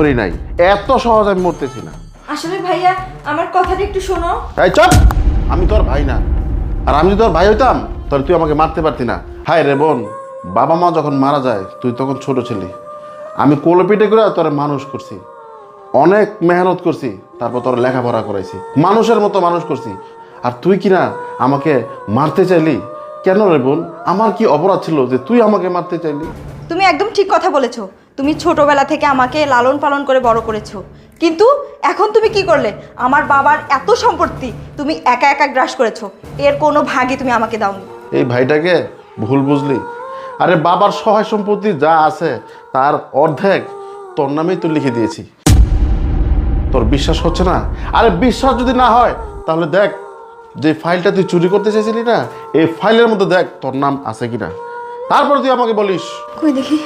মরি নাই, এত সহজ আমি মরতেছি না। আসলে ভাইয়া আমার কথাটা একটু শোনো। এই চুপ! আমি তোর ভাই না, আর আমি যদি তোর ভাই হইতাম তাহলে তুই আমাকে মারতে পারতি না। হায় রে বোন, বাবা মা যখন মারা যায় তুই তখন ছোট ছিলি, আমি কোলে পিঠে করে তোরা মানুষ করছি, অনেক মেহনত করছি, তারপর তোর লেখাপড়া করাইছি, মানুষের মতো মানুষ করছি, আর তুই কিনা আমাকে মারতে চাইলি? কেন রে বোন, আমার কি অপরাধ ছিল যে তুই আমাকে মারতে চাইলি? তুমি একদম ঠিক কথা বলেছো। তুমি ছোটবেলা থেকে আমাকে লালন পালন করে বড় করেছো, কিন্তু এখন তুমি কি করলে? আমার বাবার এত সম্পত্তি তুমি একা একা গ্রাস করেছো, এর কোনো ভাগই তুমি আমাকে দাওনি। এই ভাইটাকে ভুল বুঝলি। আরে বাবার সহায় সম্পত্তি যা আছে তার অর্ধেক তোর নামেই তো লিখে দিয়েছি। তোর বিশ্বাস হচ্ছে না? আরে বিশ্বাস যদি না হয় তাহলে দেখ, যে ফাইলটা তুই চুরি করতে চাইছিলি না, এই ফাইলের মধ্যে দেখ তোর নাম আছে কিনা, তারপর তুই আমাকে বলিস। কই দেখি।